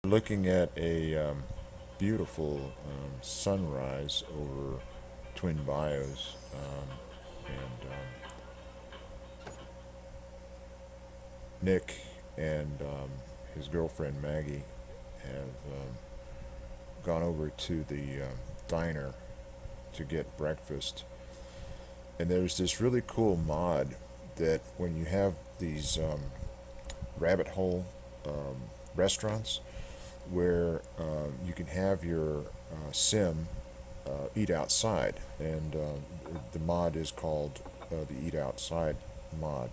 looking at a beautiful sunrise over Twin Bios, and Nick and his girlfriend Maggie have gone over to the diner to get breakfast. And there's this really cool mod that when you have these rabbit hole restaurants where you can have your sim eat outside, and the mod is called the Eat Outside mod.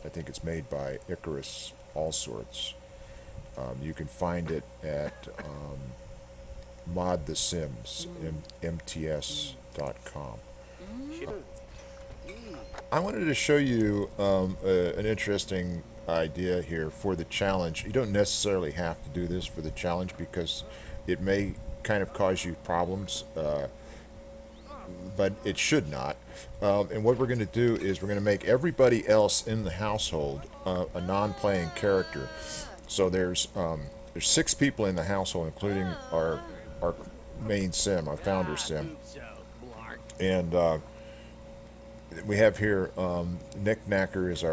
I think it's made by Icarus All Sorts. You can find it at Mod the Sims, mts.com. I wanted to show you an interesting idea here for the challenge. You don't necessarily have to do this for the challenge because it may kind of cause you problems, but it should not. And what we're going to do is we're going to make everybody else in the household a non-playing character. So there's 6 people in the household, including our main sim, our founder sim, and we have here Nick Knacker is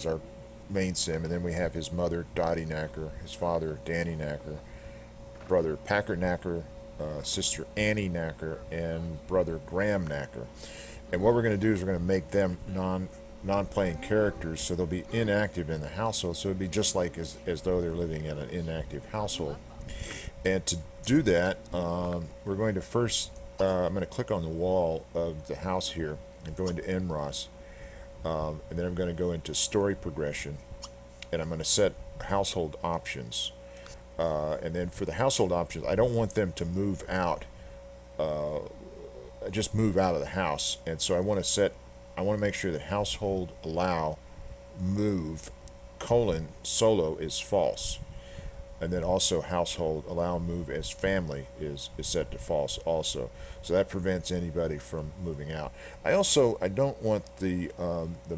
our main sim, and then we have his mother Dottie Knacker, his father Danny Knacker, brother Packer Knacker, sister Annie Knacker, and brother Graham Knacker. And what we're going to do is we're going to make them non-playing characters, so they'll be inactive in the household. So it'd be just like as though they're living in an inactive household. And to do that, we're going to first. I'm going to click on the wall of the house here and go into NROS, and then I'm going to go into story progression, and I'm going to set household options. And then for the household options, I don't want them to move out, just move out of the house. And so I want to make sure that household allow move solo is false. And then also household allow move as family is set to false also. So that prevents anybody from moving out. I don't want the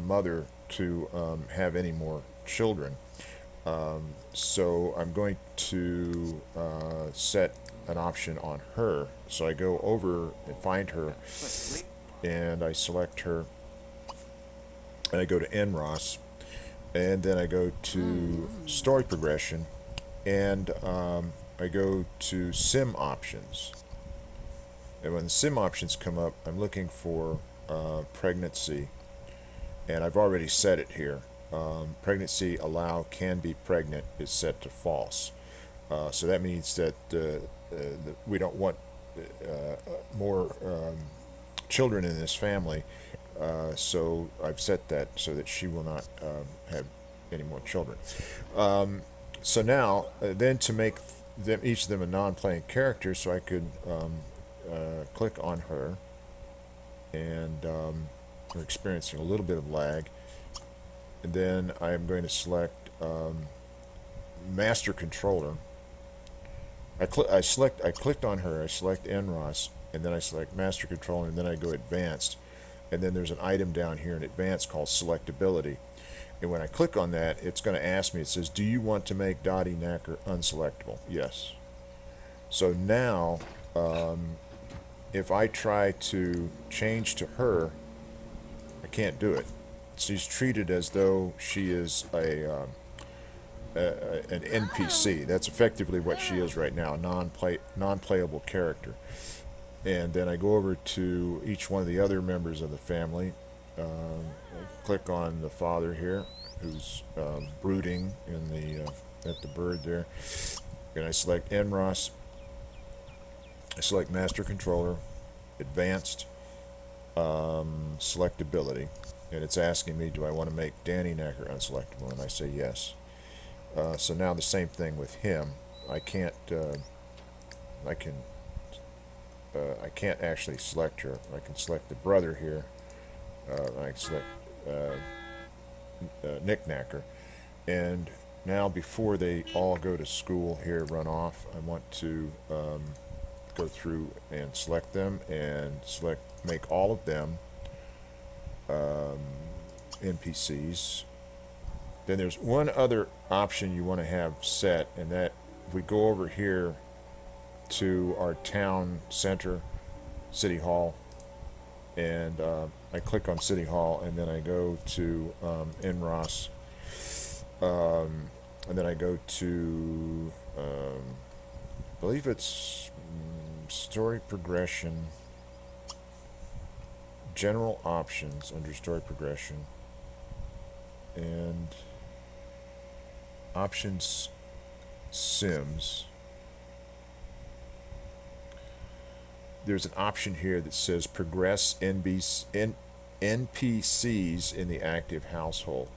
mother to have any more children. So I'm going to set an option on her. So I go over and find her, and I select her, and I go to NROS, and then I go to story progression, and I go to sim options. And when the sim options come up, I'm looking for pregnancy, and I've already set it here. Pregnancy allow can be pregnant is set to false. So that means that we don't want more children in this family. So I've set that so that she will not have any more children. So now, then to make them each of them a non-playing character, so I could click on her, and we're experiencing a little bit of lag. And then I am going to select Master Controller. I clicked on her. I select NROS, and then I select Master Controller, and then I go Advanced. And then there's an item down here in Advanced called Selectability. And when I click on that, it's going to ask me, it says, do you want to make Dottie Knacker unselectable? Yes. So now, if I try to change to her, I can't do it. She's treated as though she is an NPC. That's effectively what she is right now, a non-playable character. And then I go over to each one of the other members of the family. Click on the father here, who's brooding in at the bird there. And I select NROS. I select Master Controller, Advanced, Selectability, and it's asking me, do I want to make Danny Knacker unselectable? And I say yes. So now the same thing with him. I can't actually select her. I can select the brother here. I can select Nick Knacker. And now before they all go to school here, run off, I want to go through and select them and make all of them NPCs. Then there's one other option you want to have set, and that if we go over here to our town center, City Hall, and I click on City Hall, and then I go to NROS, and then I go to, I believe it's story progression, general options under story progression, and options Sims. There's an option here that says progress NPCs in the active household.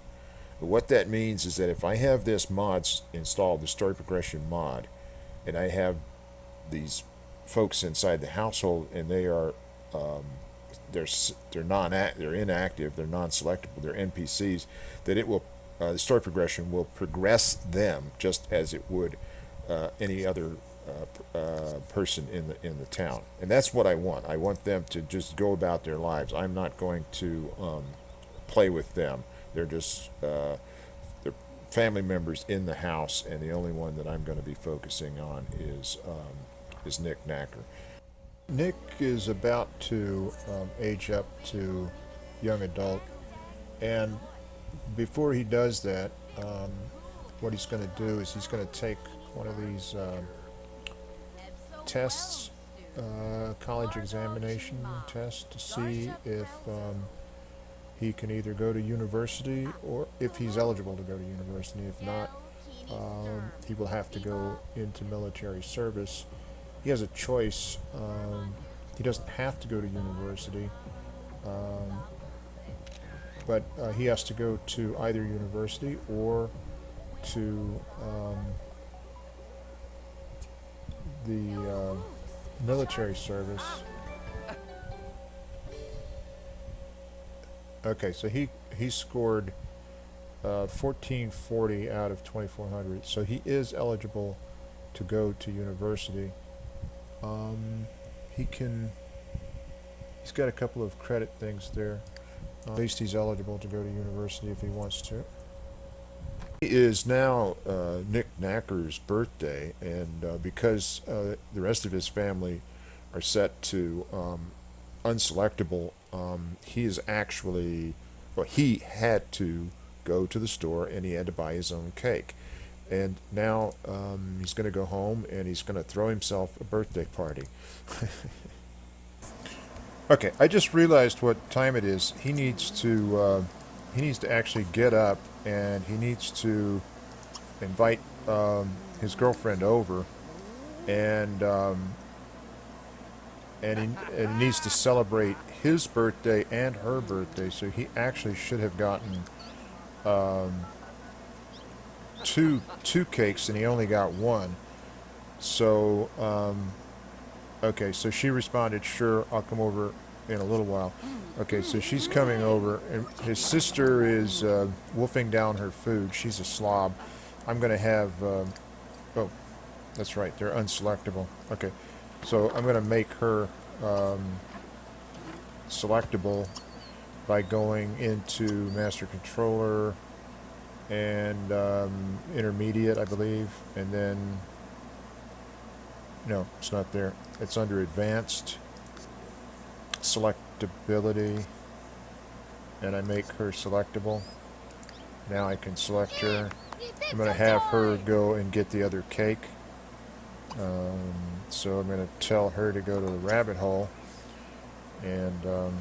But what that means is that if I have this mod installed, the story progression mod, and I have these folks inside the household, and they are they're inactive, they're non-selectable, they're NPCs, that it will the story progression will progress them just as it would any other person in the town, and that's what I want. I want them to just go about their lives. I'm not going to play with them. They're just they're family members in the house, and the only one that I'm going to be focusing on is Nick Knacker. Nick is about to age up to young adult, and before he does that, what he's going to do is he's going to take one of these tests, college examination tests, to see if he can either go to university, or if he's eligible to go to university. If not, he will have to go into military service. He has a choice. He doesn't have to go to university, but he has to go to either university or to the military service. Okay, so he scored 1440 out of 2400, so he is eligible to go to university. He's got a couple of credit things there. At least he's eligible to go to university if he wants to. It is now Nick Knacker's birthday, and because the rest of his family are set to unselectable, he is actually, well, he had to go to the store and he had to buy his own cake. And now he's going to go home and he's going to throw himself a birthday party. Okay, I just realized what time it is. He needs to actually get up, and he needs to invite his girlfriend over, and he needs to celebrate his birthday and her birthday. So he actually should have gotten two cakes, and he only got one. So okay, so she responded, "Sure, I'll come over in a little while." Okay, so she's coming over, and his sister is wolfing down her food. She's a slob. I'm going to have, oh, that's right, they're unselectable. Okay, so I'm going to make her selectable by going into Master Controller and Intermediate, I believe, and then, no, it's not there. It's under Advanced Selectability, and I make her selectable. Now I can select her. I'm going to have her go and get the other cake. So I'm going to tell her to go to the rabbit hole, and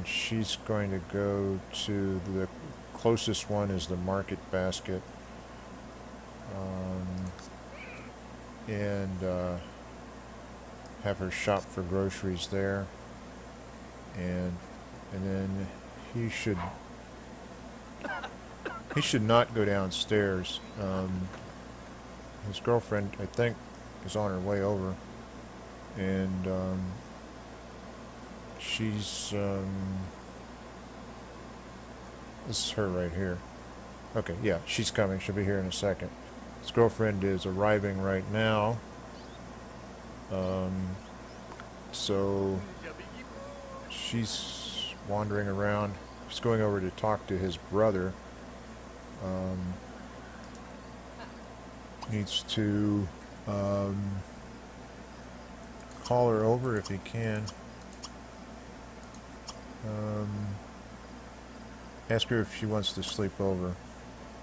she's going to go to the closest one is the market basket, and have her shop for groceries there, and then he should not go downstairs. His girlfriend, I think, is on her way over, and she's this is her right here. Okay, yeah, she's coming. She'll be here in a second. His girlfriend is arriving right now. So she's wandering around. She's going over to talk to his brother. needs to call her over if he can. Ask her if she wants to sleep over,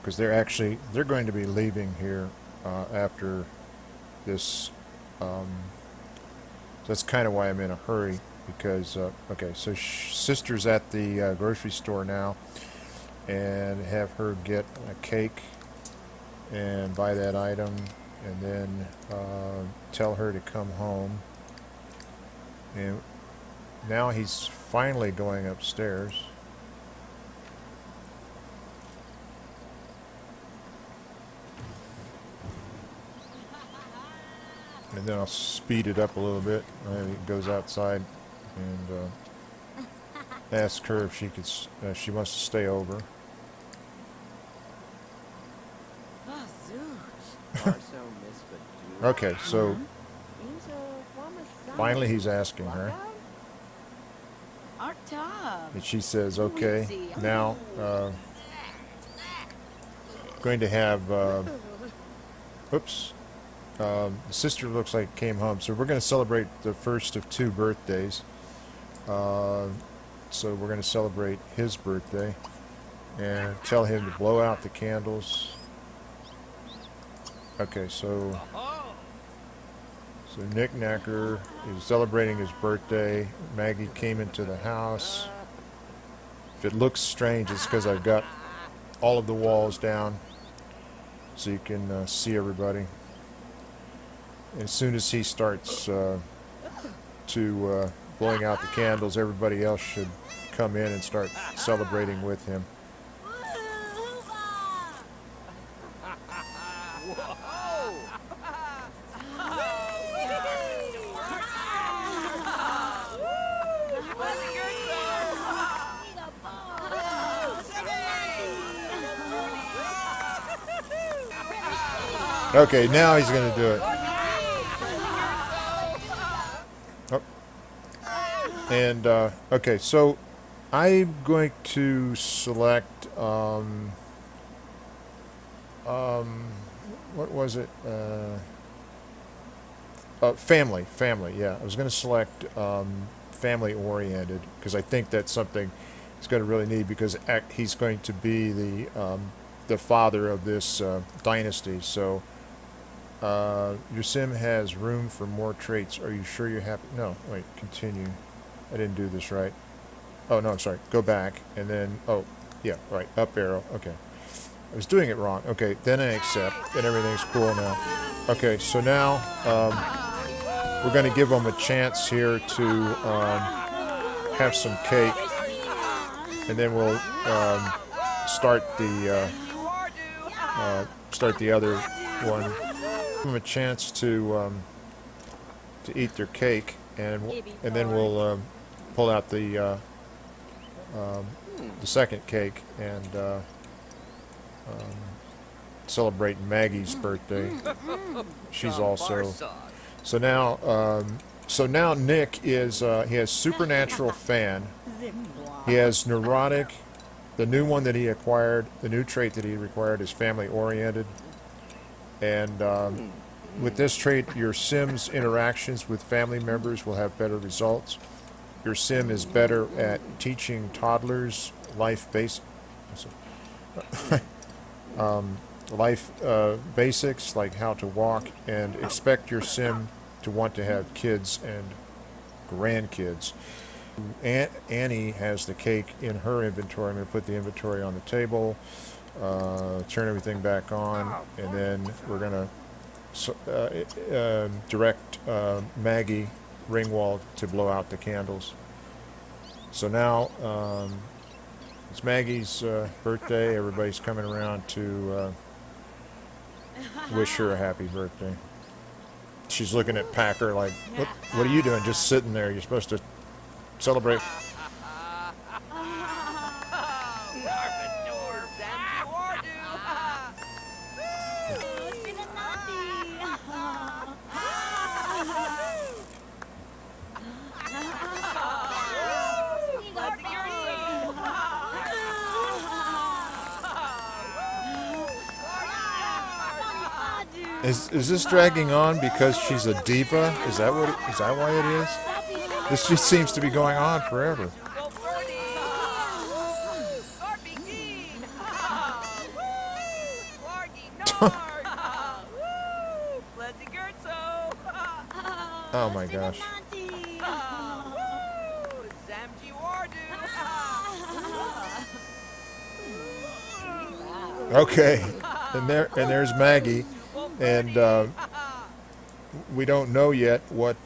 because they're going to be leaving here after this. That's kind of why I'm in a hurry, because okay, so sister's at the grocery store now, and have her get a cake and buy that item, and then tell her to come home. And now he's finally going upstairs. And then I'll speed it up a little bit. He goes outside and ask her if she wants to stay over. Okay, so finally he's asking her. And she says, okay, now going to have, oops, the sister looks like came home. So we're going to celebrate the first of 2 birthdays. So we're going to celebrate his birthday and tell him to blow out the candles. Okay, so Nick Knacker is celebrating his birthday. Maggie came into the house. If it looks strange, it's because I've got all of the walls down so you can see everybody. As soon as he starts blowing out the candles, everybody else should come in and start celebrating with him. Okay, now he's going to do it. Oh. And, okay, so I'm going to select, what was it? Family, yeah. I was going to select family-oriented, because I think that's something he's going to really need, because he's going to be the father of this dynasty, so... your sim has room for more traits. Are you sure you're happy? No, wait, continue. I didn't do this right. Oh, no, I'm sorry. Go back, and then, oh, yeah, right, up arrow. Okay. I was doing it wrong. Okay, then I accept, and everything's cool now. Okay, so now we're going to give them a chance here to have some cake, and then we'll start the other one. Give them a chance to eat their cake, and then we'll pull out the second cake and celebrate Maggie's birthday. She's also so now Nick is he has supernatural fan. He has neurotic. The new one that he acquired, the new trait that he acquired is family oriented. And with this trait, your sim's interactions with family members will have better results. Your sim is better at teaching toddlers life basics like how to walk, and expect your sim to want to have kids and grandkids. Aunt Annie has the cake in her inventory. I'm going to put the inventory on the table. Turn everything back on, and then we're going to direct Maggie Ringwald to blow out the candles. So now it's Maggie's birthday. Everybody's coming around to wish her a happy birthday. She's looking at Packer like, what are you doing just sitting there? You're supposed to celebrate. Is this dragging on because she's a diva? Is that what? Is that why it is? This just seems to be going on forever. Oh my gosh. Okay, and there's Maggie, and we don't know yet what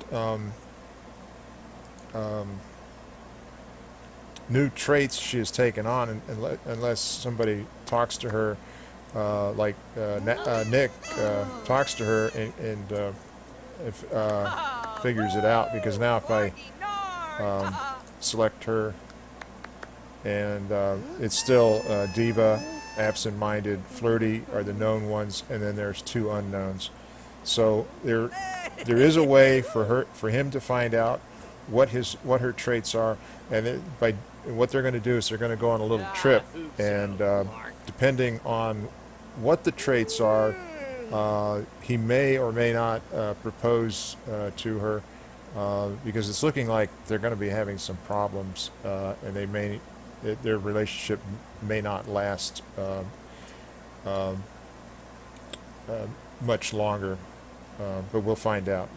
new traits she has taken on, unless somebody talks to her, Nick talks to her and if, figures it out. Because now if I select her, and it's still diva, absent-minded, flirty are the known ones, and then there's two unknowns. So there is a way for him to find out what her traits are, and by what they're going to do is they're going to go on a little trip, and depending on what the traits are, he may or may not propose to her, because it's looking like they're going to be having some problems, and their relationship may not last much longer, but we'll find out.